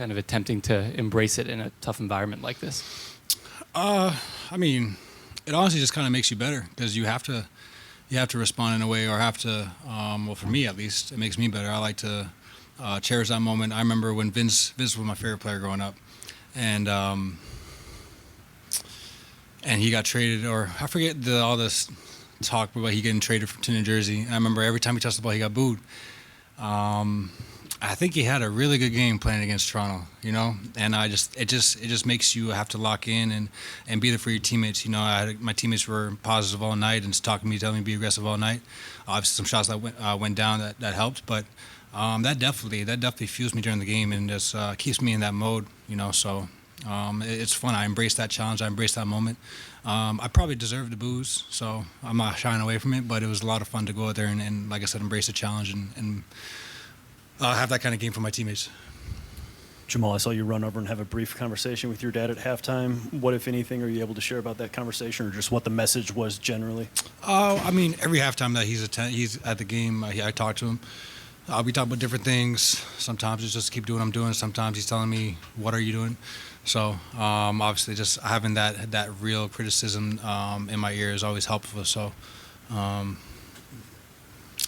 kind of attempting to embrace it in a tough environment like this? I mean, it honestly just kind of makes you better because you have to respond in a way, or have to. Well, for me at least, it makes me better. I like to cherish that moment. I remember when Vince was my favorite player growing up, and he got traded, or I forget all this talk about he getting traded to New Jersey. And I remember every time he touched the ball, he got booed. I think he had a really good game playing against Toronto, you know, and it just makes you have to lock in and be there for your teammates. You know, my teammates were positive all night and just talking to me, telling me to be aggressive all night. Obviously, some shots that went down that helped, but that definitely fuels me during the game and just keeps me in that mode, you know. So it's fun. I embrace that challenge. I embrace that moment. I probably deserved the booze, so I'm not shying away from it. But it was a lot of fun to go out there and like I said, embrace the challenge and have that kind of game for my teammates. Jamal, I saw you run over and have a brief conversation with your dad at halftime. What, if anything, are you able to share about that conversation, or just what the message was generally? I mean, every halftime that he's at the game, I talk to him. We talk about different things. Sometimes it's just keep doing what I'm doing. Sometimes he's telling me, what are you doing? So obviously just having that real criticism in my ear is always helpful. So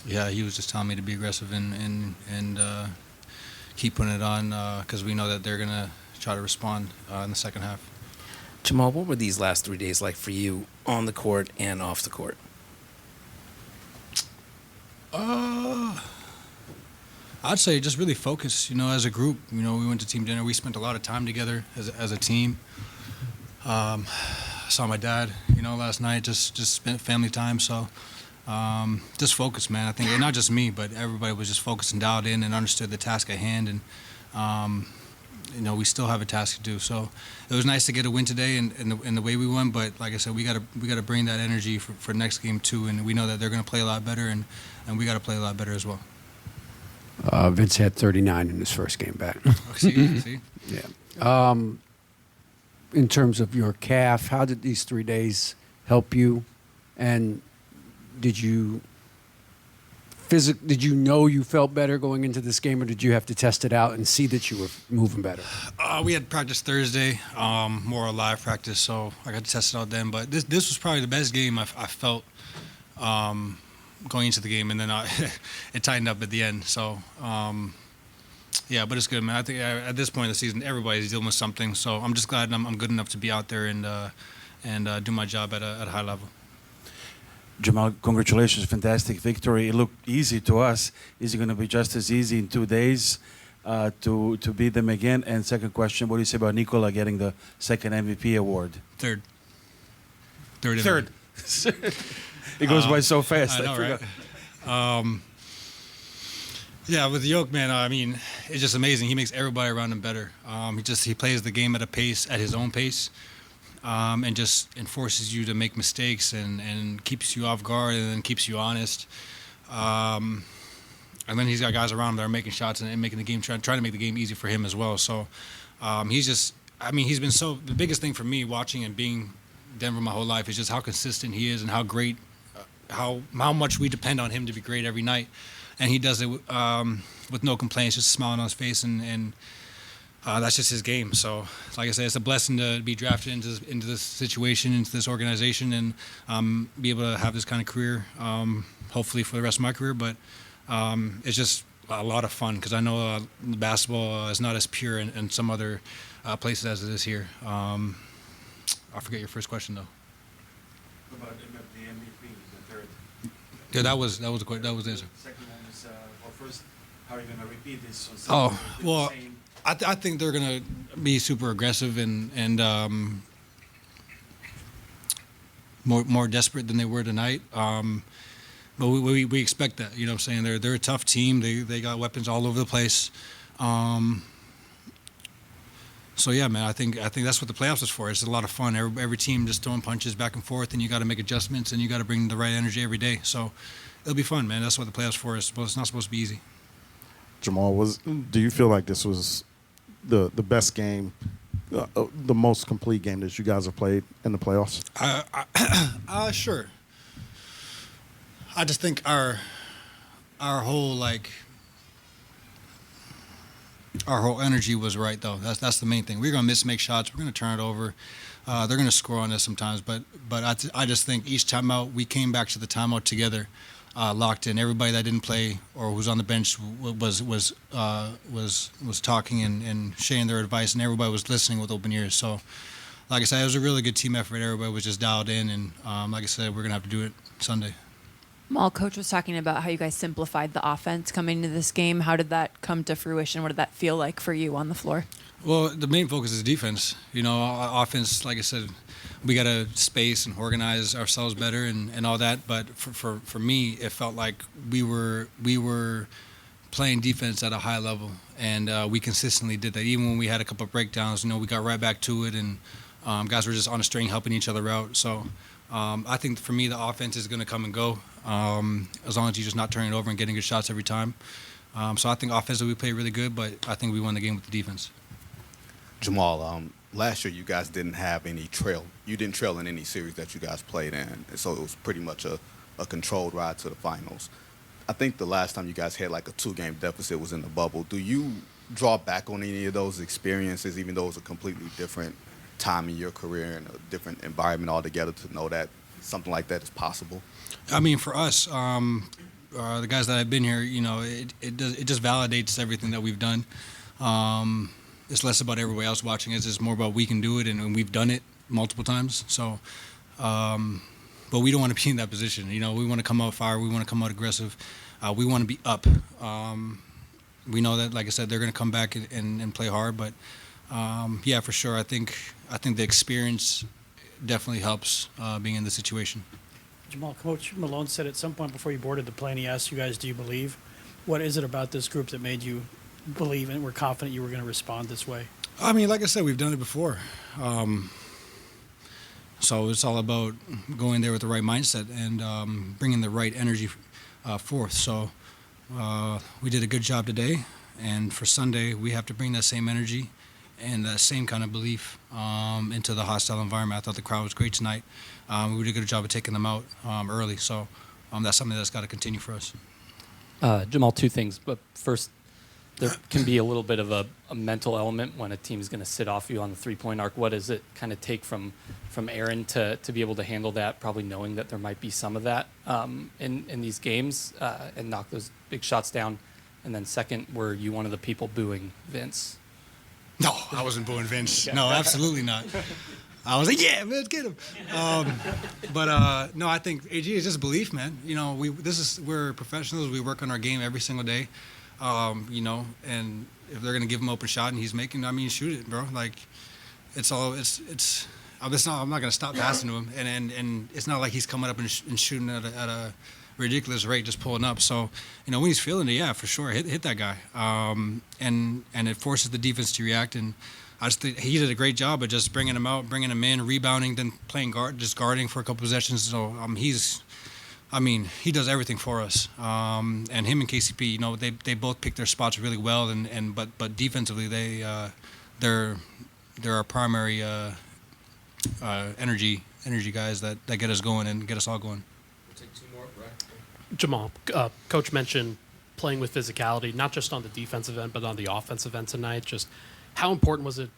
yeah, he was just telling me to be aggressive and keep putting it on because we know that they're going to try to respond in the second half. Jamal, what were these last 3 days like for you on the court and off the court? I'd say just really focus, you know, as a group. You know, we went to team dinner. We spent a lot of time together as a team. I saw my dad, you know, last night, just spent family time. So just focus, man. I think, and not just me, but everybody was just focused and dialed in and understood the task at hand. And, you know, we still have a task to do. So it was nice to get a win today and the way we won. But like I said, we got to bring that energy for next game too. And we know that they're going to play a lot better, and we got to play a lot better as well. Vince had 39 in his first game back. See? Yeah. In terms of your calf, how did these 3 days help you? And did you know you felt better going into this game, or did you have to test it out and see that you were moving better? We had practice Thursday, more a live practice, so I got to test it out then. But this was probably the best game I felt going into the game, and then it tightened up at the end. So, yeah, but it's good, man. I think at this point in the season, everybody's dealing with something. So I'm just glad I'm good enough to be out there and do my job at a high level. Jamal, congratulations, fantastic victory. It looked easy to us. Is it going to be just as easy in 2 days to beat them again? And second question, what do you say about Nikola getting the second MVP award? Third. It goes by so fast. I know, right? Yeah, with Yoke, man, I mean, it's just amazing. He makes everybody around him better. He plays the game at his own pace, and just enforces you to make mistakes and keeps you off guard and then keeps you honest. And then he's got guys around him that are making shots and making the game, trying to make the game easy for him as well. So he's been the biggest thing for me watching and being Denver my whole life is just how consistent he is and how great, how much we depend on him to be great every night. And he does it with no complaints, just smiling on his face, and that's just his game. So, like I said, it's a blessing to be drafted into this situation, into this organization, and be able to have this kind of career, hopefully for the rest of my career. But it's just a lot of fun because I know basketball is not as pure in some other places as it is here. I forget your first question though. About the MVP, the third. Yeah, that was the answer. Second one is, first, how are you going to repeat this? I think they're going to be super aggressive and more desperate than they were tonight. But we expect that. You know what I'm saying? They're a tough team. They got weapons all over the place. So yeah, man, I think that's what the playoffs is for. It's a lot of fun. Every team just throwing punches back and forth, and you got to make adjustments, and you got to bring the right energy every day. So it'll be fun, man. That's what the playoffs for. It's not supposed to be easy. Jamal, do you feel like this was the best game, the most complete game that you guys have played in the playoffs? Sure. I just think our whole our whole energy was right, though. That's the main thing. We're going to make shots. We're going to turn it over. They're going to score on us sometimes. But I just think each timeout, we came back to the timeout together, locked in. Everybody that didn't play or was on the bench was talking and sharing their advice, and everybody was listening with open ears. So, like I said, it was a really good team effort. Everybody was just dialed in, and like I said, we're going to have to do it Sunday. Mal, Coach was talking about how you guys simplified the offense coming into this game. How did that come to fruition? What did that feel like for you on the floor? Well, the main focus is defense. Offense, like I said, we got to space and organize ourselves better and all that. But for me, it felt like we were playing defense at a high level, and we consistently did that. Even when we had a couple of breakdowns, we got right back to it, and guys were just on a string helping each other out. So I think for me, the offense is going to come and go as long as you're just not turning it over and getting good shots every time. So I think offensively we played really good, but I think we won the game with the defense. Jamal, last year you guys didn't have any trail. You didn't trail in any series that you guys played in, so it was pretty much a controlled ride to the finals. I think the last time you guys had like a 2-game deficit was in the bubble. Do you draw back on any of those experiences, even though it's a completely different time in your career and a different environment altogether, to know that something like that is possible? I mean, for us, the guys that have been here, it just validates everything that we've done. It's less about everybody else watching. It's just more about we can do it, and we've done it multiple times. So, but we don't want to be in that position. We want to come out fire. We want to come out aggressive. We want to be up. We know that, like I said, they're going to come back and play hard. But yeah, for sure, I think the experience definitely helps being in the situation. Jamal, Coach Malone said at some point before you boarded the plane, he asked you guys, "Do you believe?" What is it about this group that made you believe and were confident you were going to respond this way? I mean, like I said, we've done it before. So it's all about going there with the right mindset and bringing the right energy forth. So we did a good job today, and for Sunday we have to bring that same energy and that same kind of belief into the hostile environment. I thought the crowd was great tonight. We did a good job of taking them out early. So that's something that's got to continue for us. Jamal, two things. But first, there can be a little bit of a mental element when a team is going to sit off you on the three-point arc. What does it kind of take from Aaron to be able to handle that, probably knowing that there might be some of that in these games and knock those big shots down? And then second, were you one of the people booing Vince? No, I wasn't booing Vince. No, absolutely not. I was like, yeah, man, get him. But no, I think AG is just belief, man. We're professionals. We work on our game every single day. And if they're gonna give him open shot and he's making, shoot it, bro. Like, I'm not gonna stop passing to him, and it's not like he's coming up and shooting at a ridiculous rate, just pulling up. So, when he's feeling it, yeah, for sure, hit that guy. And it forces the defense to react, and I just think he did a great job of just bringing him out, bringing him in, rebounding, then playing guard, just guarding for a couple possessions. So he does everything for us. And him and KCP, they both pick their spots really well. But defensively, they're our primary energy guys that get us going and get us all going. We'll take two more, right? Jamal, Coach mentioned playing with physicality, not just on the defensive end, but on the offensive end tonight. Just how important was it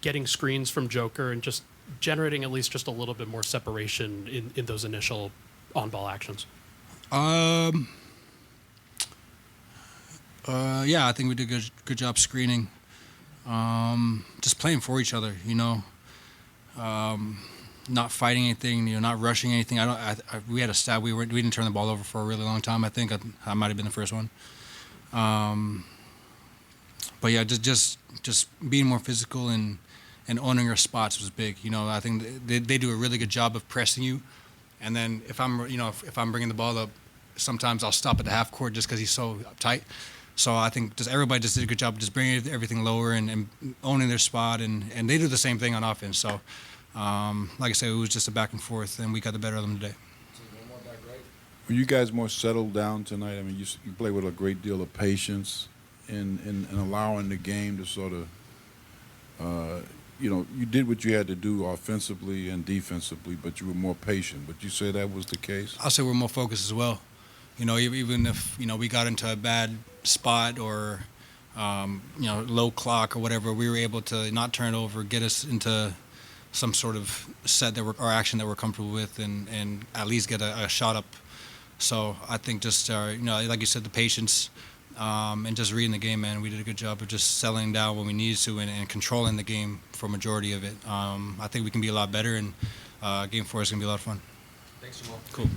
getting screens from Joker and just generating at least just a little bit more separation in those initial on-ball actions? Yeah, I think we did a good job screening. Just playing for each other, not fighting anything, not rushing anything. We had a stat. We didn't turn the ball over for a really long time. I think I might have been the first one. But yeah, just being more physical and owning our spots was big. I think they do a really good job of pressing you. And then if I'm bringing the ball up, sometimes I'll stop at the half court just because he's so uptight. So I think everybody just did a good job of just bringing everything lower and owning their spot. And they do the same thing on offense. So, like I said, it was just a back and forth, and we got the better of them today. Were you guys more settled down tonight? I mean, you play with a great deal of patience in allowing the game to sort of, you did what you had to do offensively and defensively, but you were more patient. Would you say that was the case? I'll say we're more focused as well. Even if, we got into a bad spot or low clock or whatever, we were able to not turn over, get us into some sort of set or action that we're comfortable with, and at least get a shot up. So I think just like you said, the patience and just reading the game, man. We did a good job of just settling down when we needed to and controlling the game for a majority of it. I think we can be a lot better, and Game 4 is going to be a lot of fun. Thanks, Jamal. Cool.